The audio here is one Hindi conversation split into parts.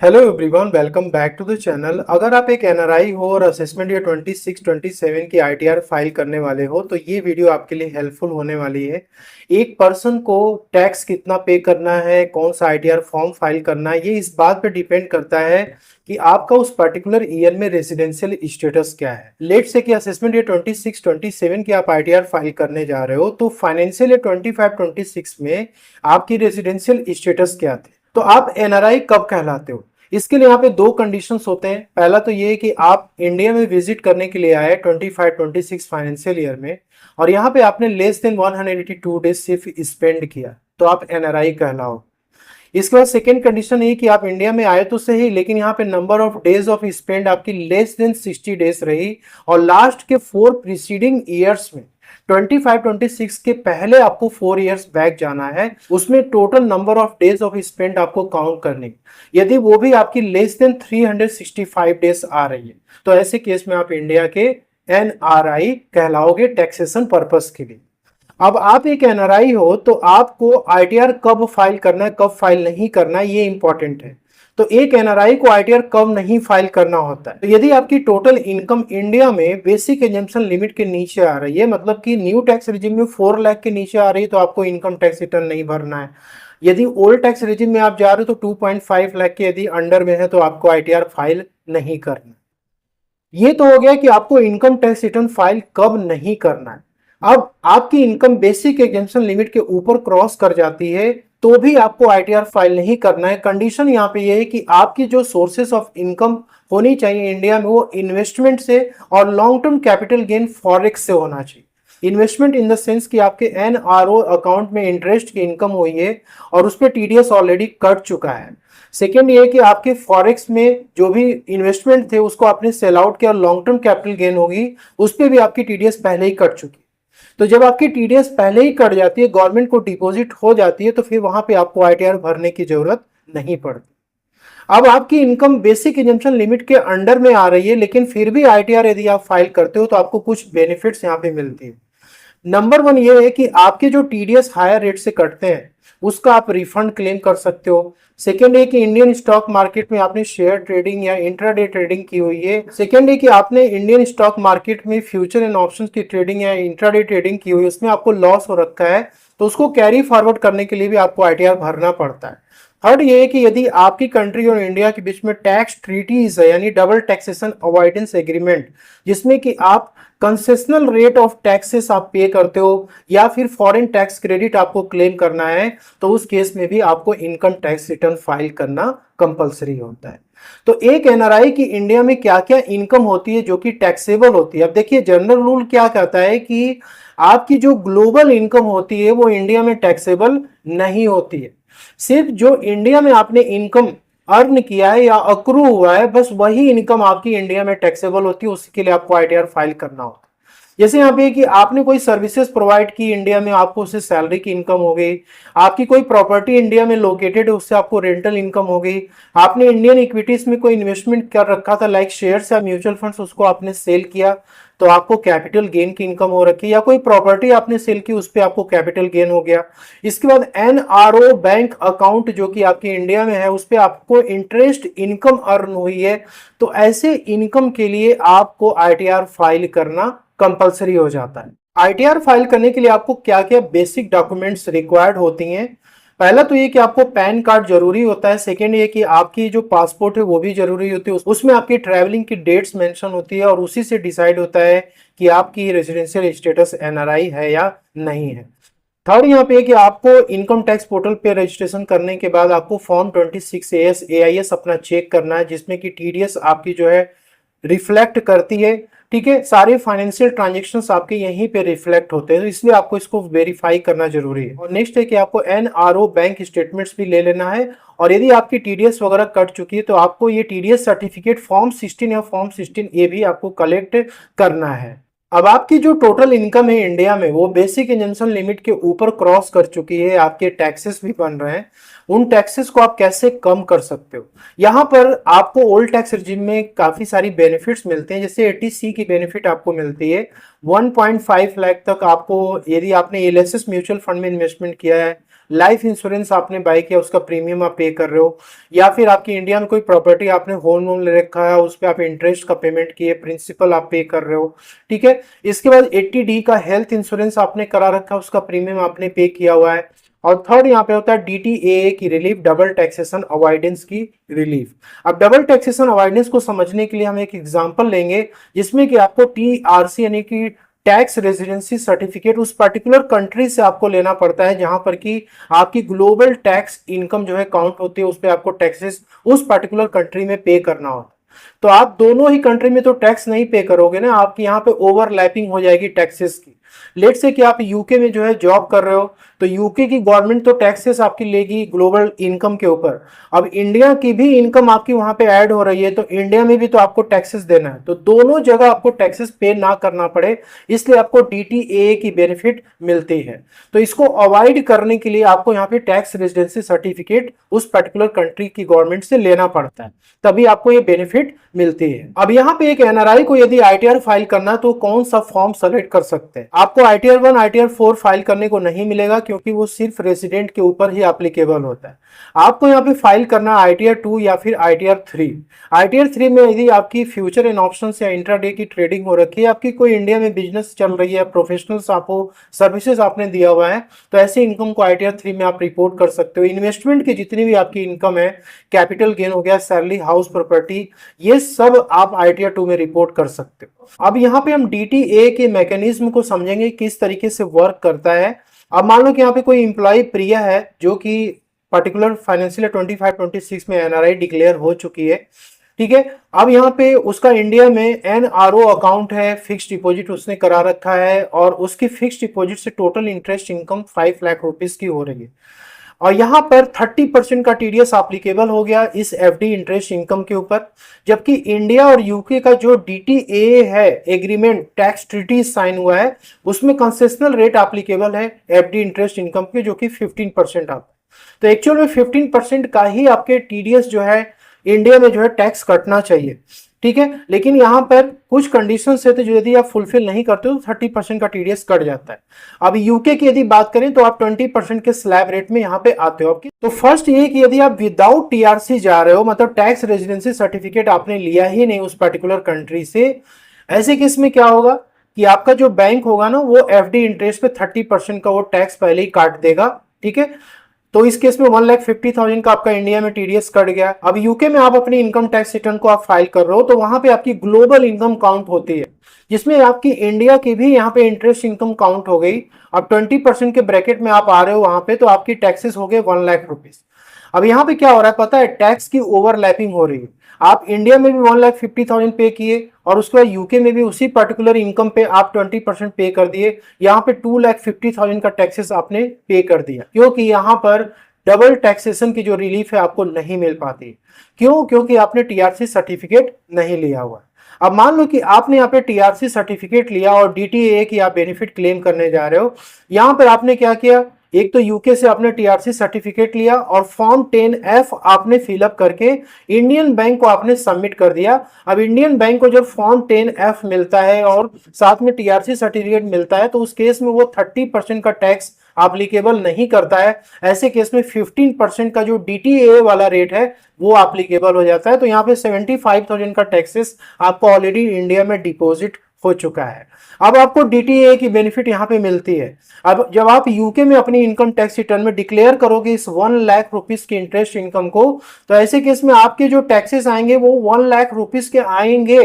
Hello everyone, welcome back to the channel. अगर आप एक एनआरआई हो और असेसमेंट ईयर 26-27 की आईटीआर फाइल करने वाले हो तो ये वीडियो आपके लिए हेल्पफुल होने वाली है। एक पर्सन को टैक्स कितना पे करना है, कौन सा आईटीआर फॉर्म फाइल करना है, ये इस बात पे डिपेंड करता है कि आपका उस पर्टिकुलर ईयर में रेजिडेंशियल स्टेटस क्या है। लेट से कि असेसमेंट ईयर 26-27 की आप आईटीआर फाइल करने जा रहे हो तो फाइनेंशियल ईयर 25-26 में आपकी रेजिडेंशियल स्टेटस क्या थे, तो आप एनआरआई कब कहलाते हो। इसके लिए यहाँ पे दो कंडीशंस होते हैं। पहला तो ये है कि आप इंडिया में विजिट करने के लिए आए 25-26 फाइनेंशियल ईयर में और यहाँ पे आपने लेस देन 182 डेज सिर्फ स्पेंड किया तो आप एनआरआई कहलाओ। इसके बाद सेकेंड कंडीशन ये कि आप इंडिया में आए तो सही, लेकिन यहाँ पे number of days of spend आपकी लेस देन 60 डेज रही और लास्ट के 4 प्रीसीडिंग ईयर्स में 25-26 के पहले आपको 4 इयर्स बैक जाना है, उसमें total number of days of spend आपको काउंट करने, यदि वो भी आपकी लेस देन 365 डेज आ रही है तो ऐसे केस में आप इंडिया के एनआरआई कहलाओगे टैक्सेशन पर्पस के लिए। अब आप एक एनआरआई हो तो आपको आईटीआर कब फाइल करना है, कब फाइल नहीं करना है, ये इंपॉर्टेंट है। तो एक एनआरआई को आईटीआर कब नहीं फाइल करना होता है, तो यदि आपकी टोटल इनकम इंडिया में बेसिक एजम्पशन लिमिट के नीचे आ रही है, मतलब कि न्यू टैक्स रिजिम में 4 लाख के नीचे आ रही है तो आपको इनकम टैक्स रिटर्न नहीं भरना है। यदि ओल्ड टैक्स रिजिम में आप जा रहे हो तो 2.5 लाख के यदि अंडर में है तो आपको आईटीआर फाइल नहीं करना। ये तो हो गया कि आपको इनकम टैक्स रिटर्न फाइल कब नहीं करना है। अब आपकी इनकम बेसिक एग्जेम्पशन लिमिट के ऊपर क्रॉस कर जाती है तो भी आपको आईटीआर फाइल नहीं करना है। कंडीशन यहाँ पे ये है कि आपकी जो सोर्सेस ऑफ इनकम होनी चाहिए इंडिया में वो इन्वेस्टमेंट से और long term capital gain forex से होना चाहिए। इन्वेस्टमेंट इन द सेंस कि आपके एनआरओ अकाउंट में इंटरेस्ट की इनकम हुई है और उस पर टीडीएस ऑलरेडी कट चुका है। सेकेंड ये कि आपके फॉरेक्स में जो भी इन्वेस्टमेंट थे उसको आपने सेल आउट किया, लॉन्ग टर्म कैपिटल गेन होगी, उस पर भी आपकी टीडीएस पहले ही कट चुकी। तो जब आपकी टीडीएस पहले ही कट जाती है, गवर्नमेंट को डिपॉजिट हो जाती है, तो फिर वहां पे आपको आईटीआर भरने की जरूरत नहीं पड़ती। अब आपकी इनकम बेसिक एजम्पशन लिमिट के अंडर में आ रही है लेकिन फिर भी आईटीआर यदि आप फाइल करते हो तो आपको कुछ बेनिफिट्स यहाँ पे मिलती है। नंबर 1 ये है कि आपके जो टीडीएस हायर रेट से कटते हैं उसका आप रिफंड क्लेम कर सकते हो। सेकेंड है कि इंडियन स्टॉक मार्केट में आपने शेयर ट्रेडिंग या इंट्राडे ट्रेडिंग की हुई है। सेकेंड है कि आपने इंडियन स्टॉक मार्केट में फ्यूचर एंड ऑप्शंस की ट्रेडिंग या इंट्राडे ट्रेडिंग की हुई है, उसमें आपको लॉस हो रखा है तो उसको कैरी फॉरवर्ड करने के लिए भी आपको आईटीआर भरना पड़ता है। थर्ड ये है कि यदि आपकी कंट्री और इंडिया के बीच में टैक्स ट्रीटीज है यानी डबल टैक्सेशन अवॉइडेंस एग्रीमेंट, जिसमें कि आप कंसेशनल रेट ऑफ टैक्सेस आप पे करते हो या फिर फॉरेन टैक्स क्रेडिट आपको क्लेम करना है, तो उस केस में भी आपको इनकम टैक्स रिटर्न फाइल करना कंपलसरी होता है। तो एक एनआरआई की इंडिया में क्या क्या इनकम होती है जो कि टैक्सेबल होती है। अब देखिए जनरल रूल क्या कहता है कि आपकी जो ग्लोबल इनकम होती है वो इंडिया में टैक्सेबल नहीं होती है। सिर्फ जो इंडिया में आपने इनकम अर्न किया है या अक्रू हुआ है बस वही इनकम आपकी इंडिया में टैक्सेबल होती है, उसके लिए आपको आईटीआर फाइल करना होता है। जैसे यहाँ पे कि आपने कोई सर्विसेज प्रोवाइड की इंडिया में, आपको उससे सैलरी की इनकम हो गई, आपकी कोई प्रॉपर्टी इंडिया में लोकेटेड है उससे आपको रेंटल इनकम हो गई, आपने इंडियन इक्विटीज में कोई इन्वेस्टमेंट कर रखा था लाइक शेयर्स या म्यूचुअल फंड्स, उसको आपने सेल किया तो आपको कैपिटल गेन की इनकम हो रखी है, या कोई प्रॉपर्टी आपने सेल की उस पर आपको कैपिटल गेन हो गया। इसके बाद एनआरओ बैंक अकाउंट जो कि आपके इंडिया में है उस पर आपको इंटरेस्ट इनकम अर्न हुई है, तो ऐसे इनकम के लिए आपको आईटीआर फाइल करना कंपलसरी हो जाता है। आईटीआर फाइल करने के लिए आपको क्या क्या बेसिक डॉक्यूमेंट्स रिक्वायर्ड होती हैं। पहला तो ये कि आपको पैन कार्ड जरूरी होता है। सेकेंड ये कि आपकी जो पासपोर्ट है वो भी जरूरी होती है, उसमें आपकी ट्रैवलिंग की डेट्स मेंशन होती है और उसी से डिसाइड होता है कि आपकी रेजिडेंशियल स्टेटस एनआरआई है या नहीं है। थर्ड यहाँ पे कि आपको इनकम टैक्स पोर्टल पे रजिस्ट्रेशन करने के बाद आपको फॉर्म 26 AS अपना चेक करना है, जिसमें कि टीडीएस आपकी जो है रिफ्लेक्ट करती है। ठीक है, सारे फाइनेंशियल ट्रांजेक्शन्स आपके यहीं पे रिफ्लेक्ट होते हैं, तो इसलिए आपको इसको वेरीफाई करना जरूरी है। और नेक्स्ट है कि आपको एनआरओ बैंक स्टेटमेंट्स भी ले लेना है, और यदि आपकी टीडीएस वगैरह कट चुकी है तो आपको ये टीडीएस सर्टिफिकेट फॉर्म 16 या फॉर्म 16A भी आपको कलेक्ट करना है। अब आपकी जो टोटल इनकम है इंडिया में वो बेसिक इंजम्पशन लिमिट के ऊपर क्रॉस कर चुकी है, आपके टैक्सेस भी बन रहे हैं, उन टैक्सेस को आप कैसे कम कर सकते हो। यहाँ पर आपको ओल्ड टैक्स रिजिम में काफी सारी बेनिफिट्स मिलते हैं, जैसे 80C की बेनिफिट आपको मिलती है 1.5 लाख तक। आपको यदि आपने एलएसएस म्यूचुअल फंड में इन्वेस्टमेंट किया है लाइफ इंश्योरेंस आपने बाय किया उसका प्रीमियम आप पे कर रहे हो, या फिर आपकी इंडिया में कोई प्रॉपर्टी आपने होम लोन ले रखा है उस पर आप इंटरेस्ट का पेमेंट किए, प्रिंसिपल आप पे कर रहे हो, ठीक है। इसके बाद 80D का हेल्थ इंश्योरेंस आपने करा रखा है उसका प्रीमियम आपने पे किया हुआ है। और थर्ड यहाँ पे होता है DTAA की रिलीफ, डबल टैक्सेशन अवॉइडेंस की रिलीफ। अब डबल टैक्सेशन अवॉइडेंस को समझने के लिए हम एक एग्जांपल लेंगे जिसमें कि आपको TRC यानी कि टैक्स रेजिडेंसी सर्टिफिकेट उस पर्टिकुलर कंट्री से आपको लेना पड़ता है जहां पर कि आपकी ग्लोबल टैक्स इनकम जो है काउंट होती है, उस पर आपको टैक्सेस उस पर्टिकुलर कंट्री में पे करना होता है। तो आप दोनों ही कंट्री में तो टैक्स नहीं पे करोगे ना, आपकी यहाँ पे ओवरलैपिंग हो जाएगी टैक्सेस की। लेट से कि आप यूके में जो है जॉब कर रहे हो तो यूके की गवर्नमेंट तो टैक्सेस आपकी लेगी ग्लोबल इनकम के ऊपर। अब इंडिया की भी इनकम आपकी वहां पे ऐड हो रही है तो इंडिया में भी तो आपको टैक्सेस देना है, तो दोनों जगह आपको टैक्सेस पे ना करना पड़े, इसलिए आपको DTAA की बेनिफिट मिलती है। तो इसको अवॉइड करने के लिए आपको यहाँ पे टैक्स रेजिडेंसी सर्टिफिकेट उस पर्टिकुलर कंट्री की गवर्नमेंट से लेना पड़ता है, तभी आपको ये बेनिफिट मिलती है। अब यहाँ पे एक NRI को यदि ITR फाइल करना तो कौन सा फॉर्म सेलेक्ट कर सकते हैं? आपको ITR 1 ITR 4 फाइल करने को नहीं मिलेगा क्योंकि वो सिर्फ रेजिडेंट के ऊपर ही एप्लीकेबल होता है। आपको यहाँ पे फाइल करना ITR 2 या फिर ITR 3। ITR 3 में यदि आपकी फ्यूचर एंड ऑप्शंस या इंट्राडे की ट्रेडिंग हो रखी है, आपकी कोई इंडिया में बिजनेस चल रही है, प्रोफेशनल्स आपको सर्विसेज आपने दिया हुआ है, तो ऐसे इनकम को ITR 3 में आप रिपोर्ट कर सकते हो। इन्वेस्टमेंट की जितनी भी आपकी इनकम है, कैपिटल गेन हो गया, सैलरी, हाउस प्रॉपर्टी, ये सब आप ITR 2 में रिपोर्ट कर सकते हो। अब यहाँ पे हम DTA के मैकेनिज्म को समझेंगे किस तरीके से वर्क करता है। अब मान लो कि यहाँ पे कोई एम्प्लॉय प्रिया है जो कि पर्टिकुलर फाइनेंशियल 25-26 में NRI डिक्लेयर हो चुकी है, ठीक है। अब यहाँ पे उसका इंडिया में NRO अकाउंट है, फिक्स डिपॉजिट उसने करा रखा है और उसकी फिक्स डिपॉजिट से total interest income 5 lakh rupees की हो रही है। और यहाँ पर 30% का TDS एप्लीकेबल हो गया इस FD इंटरेस्ट इनकम के ऊपर, जबकि इंडिया और यूके का जो DTA है एग्रीमेंट, टैक्स ट्रीटी साइन हुआ है, उसमें कंसेशनल रेट एप्लीकेबल है FD इंटरेस्ट इनकम के जो कि 15% आता है। तो एक्चुअल में 15% का ही आपके TDS जो है इंडिया में जो है टैक्स कटना चाहिए, ठीक है। लेकिन यहाँ पर कुछ कंडीशन है तो जो यदि आप फुलफिल नहीं करते हो तो 30% का TDS कट जाता है। अब यूके की यदि बात करें तो आप 20% के स्लैब रेट में यहाँ पे आते हो आपकी। तो फर्स्ट ये कि यदि आप विदाउट TRC जा रहे हो, मतलब टैक्स रेजिडेंसी सर्टिफिकेट आपने लिया ही नहीं उस पर्टिकुलर कंट्री से, ऐसे केस में क्या होगा कि आपका जो बैंक होगा ना वो FD इंटरेस्ट पे 30% का वो टैक्स पहले ही काट देगा, ठीक है। तो इस केस में 1,50,000 का आपका इंडिया में TDS कट गया। अब यूके में आप अपनी इनकम टैक्स रिटर्न को आप फाइल कर रहे हो तो वहां पे आपकी ग्लोबल इनकम काउंट होती है जिसमें आपकी इंडिया की भी यहाँ पे इंटरेस्ट इनकम काउंट हो गई। अब 20% के ब्रैकेट में आप आ रहे हो वहां पे तो आपकी टैक्सेस हो गए 1 लाख रुपीज। अब यहाँ पे क्या हो रहा है पता है, टैक्स की ओवरलैपिंग हो रही है। आप इंडिया में भी 1,50,000 पे किए और उसके बाद यूके में भी उसी पर्टिकुलर इनकम पे आप 20% पे कर दिए, यहाँ पे 2,50,000 का टैक्सेस आपने पे कर दिया, क्योंकि यहाँ पर डबल टैक्सेशन की जो रिलीफ है आपको नहीं मिल पाती। क्यों? क्योंकि आपने TRC सर्टिफिकेट नहीं लिया हुआ। अब मान लो कि आपने यहाँ पे TRC सर्टिफिकेट लिया और DTA की आप बेनिफिट क्लेम करने जा रहे हो, यहाँ पर आपने क्या किया, एक तो यूके से आपने TRC सर्टिफिकेट लिया और फॉर्म 10F आपने फिलअप करके इंडियन बैंक को आपने सबमिट कर दिया। अब इंडियन बैंक को जब फॉर्म 10F मिलता है और साथ में TRC सर्टिफिकेट मिलता है तो उस केस में वो 30% का टैक्स एप्लीकेबल नहीं करता है। ऐसे केस में 15% का जो DTA वाला रेट है वो एप्लीकेबल हो जाता है। तो यहाँ पे 75,000 का टैक्सेस आपको ऑलरेडी इंडिया में डिपॉजिट हो चुका है। अब आपको DTA की बेनिफिट यहाँ पे मिलती है। अब जब आप यूके में अपनी इनकम टैक्स रिटर्न में डिक्लेयर करोगे इस 1 लाख रुपीस की इंटरेस्ट इनकम को, तो ऐसे केस में आपके जो टैक्सेस आएंगे वो 1 लाख रुपीस के आएंगे।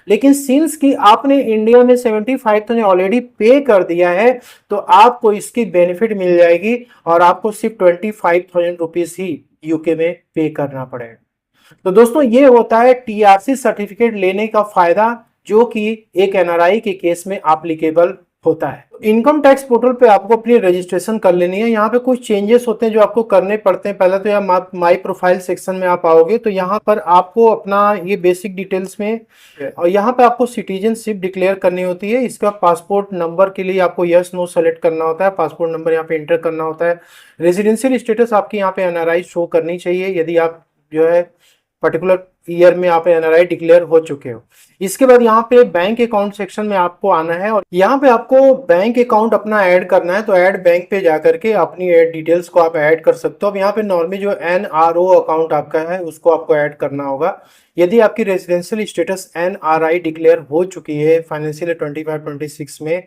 लेकिन सिंस कि आपने इंडिया में 75,000 ऑलरेडी पे कर दिया है तो आपको इसकी बेनिफिट मिल जाएगी और आपको सिर्फ 25,000 रुपीस ही यूके में पे करना पड़ेगा। तो दोस्तों ये होता है TRC सर्टिफिकेट लेने का फायदा जो कि एक NRI के केस में एप्लीकेबल होता है। इनकम टैक्स पोर्टल पे आपको अपनी रजिस्ट्रेशन कर लेनी है। यहाँ पे कुछ चेंजेस होते हैं जो आपको करने पड़ते हैं। पहले तो यहाँ माई प्रोफाइल सेक्शन में आप आओगे तो यहाँ पर आपको अपना ये बेसिक डिटेल्स में और यहाँ पे आपको सिटीजनशिप डिक्लेयर करनी होती है। इसका पासपोर्ट नंबर के लिए आपको यस नो सेलेक्ट करना होता है, पासपोर्ट नंबर यहाँ पे एंटर करना होता है। रेजिडेंशियल स्टेटस आपकी यहाँ पे NRI शो करनी चाहिए। यदि आप जो है पर्टिकुलर ईयर में आप एनआरआई डिक्लेयर हो चुके हो। इसके बाद यहाँ पे बैंक अकाउंट सेक्शन में आपको आना है और यहाँ पे आपको बैंक अकाउंट अपना ऐड करना है। तो ऐड बैंक पे जाकर के अपनी ऐड डिटेल्स को आप ऐड कर सकते हो। अब यहाँ पे नॉर्मली जो एनआरओ अकाउंट आपका है उसको आपको ऐड करना होगा। यदि आपकी रेजिडेंशियल स्टेटस एनआरआई डिक्लेयर हो चुकी है फाइनेंशियल 25-26 में,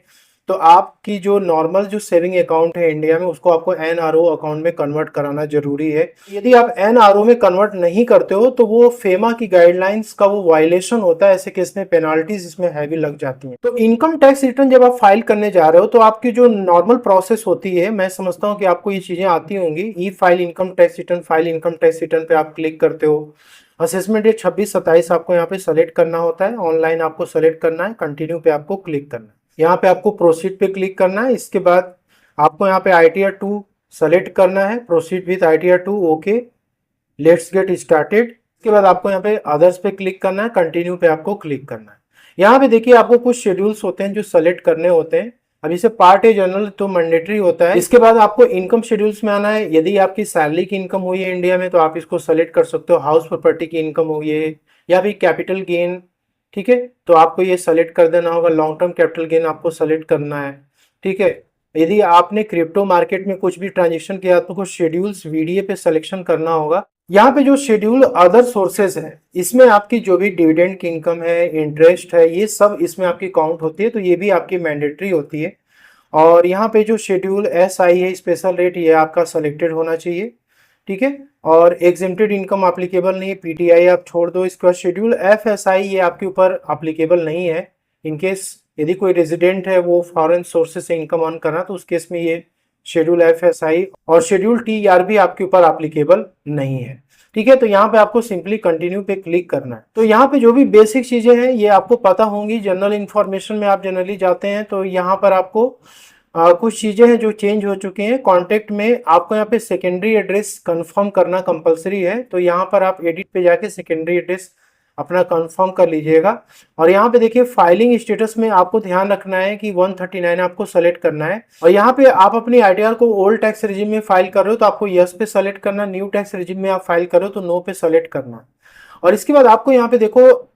तो आपकी जो नॉर्मल जो सेविंग अकाउंट है इंडिया में उसको आपको एनआरओ अकाउंट में कन्वर्ट कराना जरूरी है। यदि आप एनआरओ में कन्वर्ट नहीं करते हो तो वो फेमा की गाइडलाइंस का वो वायलेशन होता है। ऐसे केस में पेनाल्टीज इसमें हैवी लग जाती हैं। तो इनकम टैक्स रिटर्न जब आप फाइल करने जा रहे हो तो आपकी जो नॉर्मल प्रोसेस होती है, मैं समझता हूँ कि आपको ये चीजें आती होंगी। E file income tax return, file income tax return पे आप क्लिक करते हो। असेसमेंट डेट 26-27 आपको यहाँ पे सेलेक्ट करना होता है। ऑनलाइन आपको सेलेक्ट करना है, कंटिन्यू पे आपको क्लिक करना है। यहाँ पे आपको प्रोसीड पे क्लिक करना है। इसके बाद आपको यहाँ पे ITR 2 सेलेक्ट करना है, proceed with ITR 2, okay, let's get started. इसके बाद आपको यहाँ पे अदर्स पे क्लिक करना है, कंटिन्यू पे आपको क्लिक करना है। यहाँ पे देखिए आपको कुछ शेड्यूल्स होते हैं जो सेलेक्ट करने होते हैं। अब इसे पार्ट ए जनरल तो मैंडेटरी होता है। इसके बाद आपको इनकम शेड्यूल्स में आना है। यदि आपकी सैलरी की इनकम हुई है इंडिया में तो आप इसको सेलेक्ट कर सकते हो। हाउस प्रॉपर्टी की इनकम हुई है या फिर कैपिटल गेन, ठीक है, तो आपको ये सेलेक्ट कर देना होगा। लॉन्ग टर्म कैपिटल गेन आपको सेलेक्ट करना है, ठीक है। यदि आपने क्रिप्टो मार्केट में कुछ भी ट्रांजेक्शन किया तो कुछ शेड्यूल्स वीडीए पे सिलेक्शन करना होगा। यहाँ पे जो शेड्यूल अदर सोर्सेज है इसमें आपकी जो भी डिविडेंड की इनकम है, इंटरेस्ट है, ये सब इसमें आपकी काउंट होती है, तो ये भी आपकी मैंडेटरी होती है। और यहाँ पे जो शेड्यूल SI है, स्पेशल रेट, ये आपका सेलेक्टेड होना चाहिए, ठीक है। और एग्जेम्प्टेड इनकम एप्लीकेबल नहीं है, PTI आप छोड़ दो। इसके बाद शेड्यूल FSI ये आपके ऊपर एप्लीकेबल नहीं है। इनकेस यदि कोई रेजिडेंट है वो फॉरेन सोर्सेज से इनकम अर्न करना तो उस केस में ये शेड्यूल FSI और शेड्यूल TR भी आपके ऊपर एप्लीकेबल नहीं है, ठीक है। तो यहाँ पे आपको सिंपली कंटिन्यू पे क्लिक करना है। तो यहाँ पे जो भी बेसिक चीजें हैं ये आपको पता होंगी। जनरल इंफॉर्मेशन में आप जनरली जाते हैं तो यहाँ पर आपको कुछ चीजें हैं जो चेंज हो चुकी हैं। कॉन्टेक्ट में आपको यहाँ पे सेकेंडरी एड्रेस कंफर्म करना कंपलसरी है, तो यहाँ पर आप एडिट पे जाके सेकेंडरी एड्रेस अपना कंफर्म कर लीजिएगा। और यहाँ पे देखिए फाइलिंग स्टेटस में आपको ध्यान रखना है कि 139 आपको सेलेक्ट करना है। और यहाँ पे आप अपनी ITR को ओल्ड टैक्स रिजिम में फाइल कर रहे हो तो आपको यस पे सेलेक्ट करना, न्यू टैक्स रिजिम में आप फाइल कर रहे हो तो नो पे सेलेक्ट करना। और इसके बाद आपको यहाँ पे देखो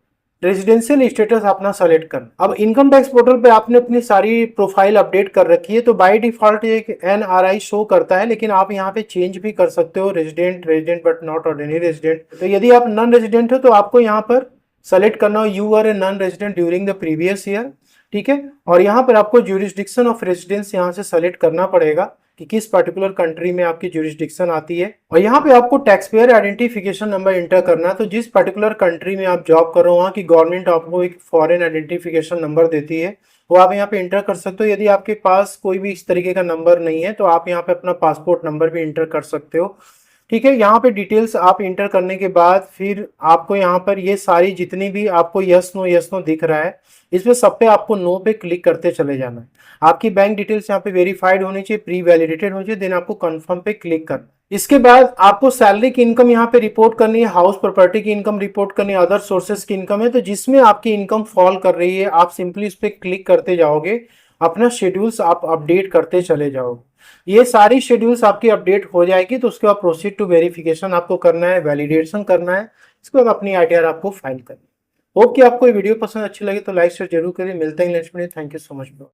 रेजिडेंशियल स्टेटस अपना सेलेक्ट करना। अब इनकम टैक्स पोर्टल पे आपने अपनी सारी प्रोफाइल अपडेट कर रखी है तो बाय डिफॉल्ट एक NRI शो करता है, लेकिन आप यहाँ पे चेंज भी कर सकते हो, resident but not ordinary resident. तो यदि आप नॉन रेजिडेंट हो तो आपको यहाँ पर सेलेक्ट करना हो you are a non resident during the previous year, ठीक है। और यहाँ पर आपको ज्यूरिसडिक्शन ऑफ रेजिडेंस यहाँ से सेलेक्ट करना पड़ेगा कि किस पर्टिकुलर कंट्री में आपकी ज्यूरिसडिक्शन आती है। और यहाँ पे आपको tax payer identification number inter करना है। तो जिस पर्टिकुलर कंट्री में आप जॉब कर रहे हो वहाँ की गवर्नमेंट आपको एक फॉरेन आइडेंटिफिकेशन नंबर देती है, वो आप यहाँ पे इंटर कर सकते हो। यदि आपके पास कोई भी इस तरीके का नंबर नहीं है तो आप यहाँ पे अपना पासपोर्ट नंबर भी इंटर कर सकते हो, ठीक है। यहाँ पे डिटेल्स आप इंटर करने के बाद फिर आपको यहाँ पर ये सारी जितनी भी आपको यस नो दिख रहा है इसमें सब पे आपको नो पे क्लिक करते चले जाना है। आपकी बैंक डिटेल्स यहाँ पे वेरीफाइड होनी चाहिए, प्री वैलिडेटेड होनी चाहिए, देन आपको कंफर्म पे क्लिक करना है। इसके बाद आपको सैलरी की इनकम यहाँ पे रिपोर्ट करनी है, हाउस प्रॉपर्टी की इनकम रिपोर्ट करनी है, अदर सोर्सेज की इनकम है। तो जिसमें आपकी इनकम फॉल कर रही है आप सिंपली इस पर क्लिक करते जाओगे, अपना शेड्यूल्स आप अपडेट करते चले जाओगे। ये सारी शेड्यूल्स आपकी अपडेट हो जाएगी तो उसके बाद प्रोसीड टू वेरिफिकेशन आपको करना है, वैलिडेशन करना है। इसके बाद अपनी ITR आपको फाइल करनी है। होप कि आपको ये वीडियो पसंद अच्छी लगी तो लाइक शेयर जरूर करें। मिलते हैं next video. Thank you so much bro.